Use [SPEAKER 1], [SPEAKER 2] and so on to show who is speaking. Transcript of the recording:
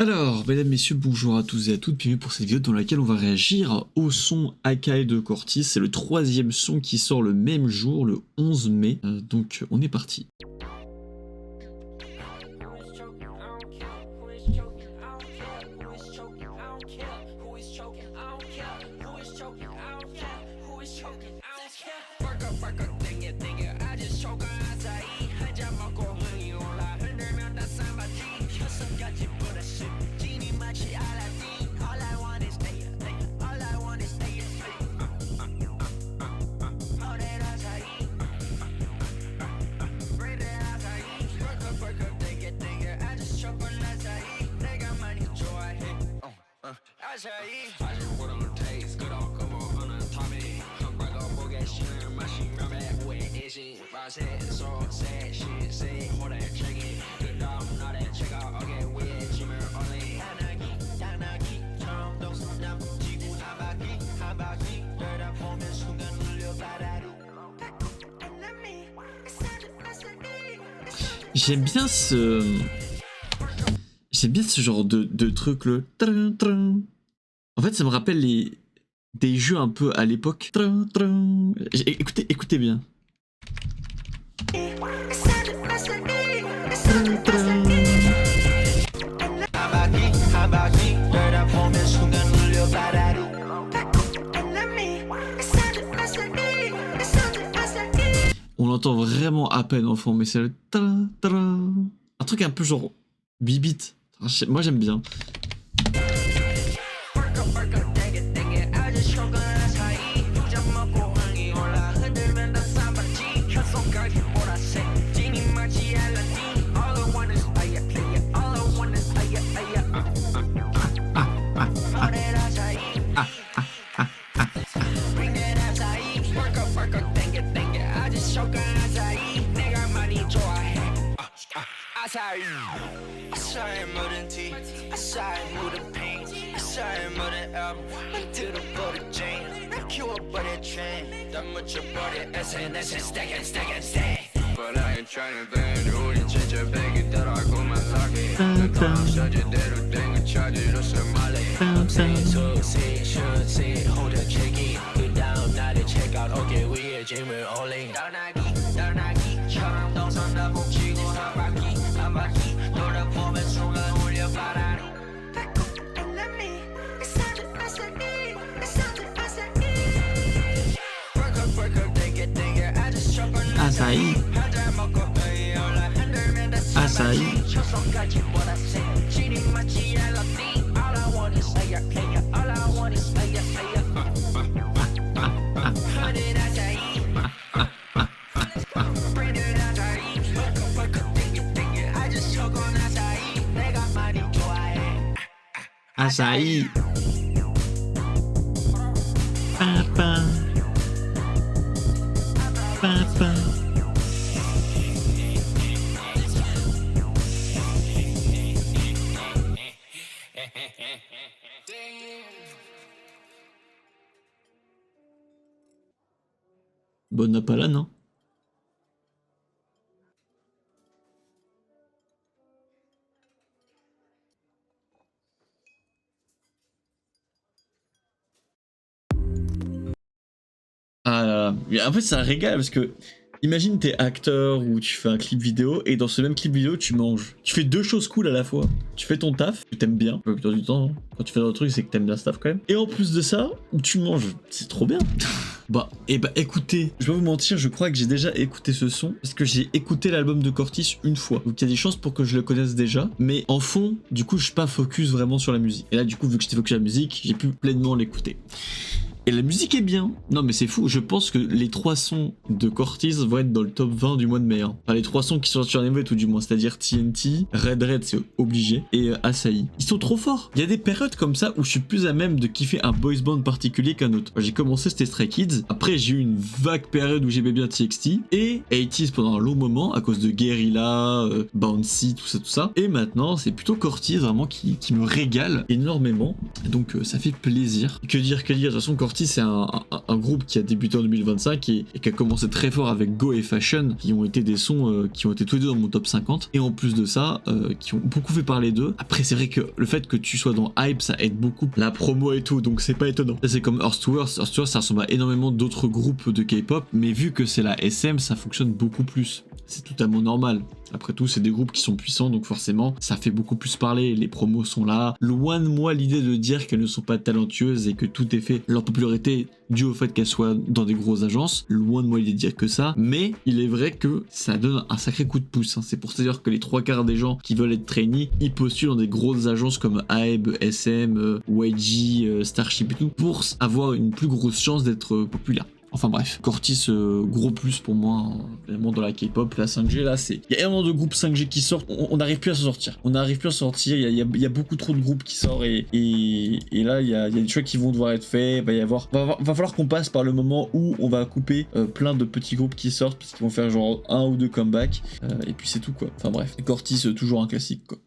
[SPEAKER 1] Alors, mesdames, messieurs, bonjour à tous et à toutes, bienvenue pour cette vidéo dans laquelle on va réagir au son Akai de Cortis. C'est le troisième son qui sort le même jour, le 11 mai, donc on est parti. J'aime bien ce genre de truc, le trin, trin. En fait, ça me rappelle des jeux un peu à l'époque. Trin, trin. Écoutez bien. Trin, trin. On l'entend vraiment à peine en fond, mais c'est le trin, trin. Un truc un peu genre bibit. Moi j'aime bien. Açaí. Açaí. Açaí. Papa. Papa. Bonne Napala, non? Ah là là. En fait, c'est un régal parce que imagine t'es acteur ou tu fais un clip vidéo et dans ce même clip vidéo tu manges. Tu fais deux choses cool à la fois. Tu fais ton taf, que t'aimes bien. La plupart du temps, hein. Quand tu fais d'autres trucs, c'est que t'aimes bien ce taf quand même. Et en plus de ça, tu manges. C'est trop bien. Bah écoutez, je vais pas vous mentir, je crois que j'ai déjà écouté ce son parce que j'ai écouté l'album de Cortis une fois. Donc il y a des chances pour que je le connaisse déjà. Mais en fond, du coup, je suis pas focus vraiment sur la musique. Et là, du coup, vu que j'étais focus sur la musique, j'ai pu pleinement l'écouter. Et la musique est bien. Non mais c'est fou, je pense que les 3 sons de Cortis vont être dans le top 20 du mois de mai. Hein. Enfin les 3 sons qui sont sur Nevo tout du moins, c'est-à-dire TNT, Red c'est obligé, et Açaí. Ils sont trop forts. Il y a des périodes comme ça où je suis plus à même de kiffer un boys band particulier qu'un autre. J'ai commencé c'était Stray Kids, après j'ai eu une vague période où j'aimais bien TXT, et 80s pendant un long moment à cause de Guerrilla, Bouncy, tout ça. Et maintenant c'est plutôt Cortis vraiment qui me régale énormément. Donc ça fait plaisir. Que dire, de toute façon Cortis Cortis c'est un groupe qui a débuté en 2025 et qui a commencé très fort avec Go et Fashion, qui ont été des sons qui ont été tous les deux dans mon top 50, et en plus de ça, qui ont beaucoup fait parler d'eux. Après c'est vrai que le fait que tu sois dans Hype, ça aide beaucoup la promo et tout, donc c'est pas étonnant. Ça c'est comme Earth to Earth, Earth to Earth ça ressemble à énormément d'autres groupes de K-pop, mais vu que c'est la SM, ça fonctionne beaucoup plus. C'est totalement normal. Après tout, c'est des groupes qui sont puissants, donc forcément, ça fait beaucoup plus parler. Les promos sont là. Loin de moi l'idée de dire qu'elles ne sont pas talentueuses et que tout est fait. Leur popularité due au fait qu'elles soient dans des grosses agences. Loin de moi l'idée de dire que ça. Mais il est vrai que ça donne un sacré coup de pouce. Hein. C'est pour ça dire que les 3/4 des gens qui veulent être trainees, ils postulent dans des grosses agences comme Hybe, SM, YG, Starship et tout, pour avoir une plus grosse chance d'être populaire. Enfin bref, Cortis, gros plus pour moi, hein, vraiment dans la K-pop, la 5G là, c'est... Il y a énormément de groupes 5G qui sortent, on n'arrive plus à s'en sortir. On n'arrive plus à s'en sortir, il y a beaucoup trop de groupes qui sortent et là, il y a des choix qui vont devoir être faits, va falloir qu'on passe par le moment où on va couper plein de petits groupes qui sortent, parce qu'ils vont faire genre 1 ou 2 comebacks, et puis c'est tout quoi. Enfin bref, Cortis, toujours un classique quoi.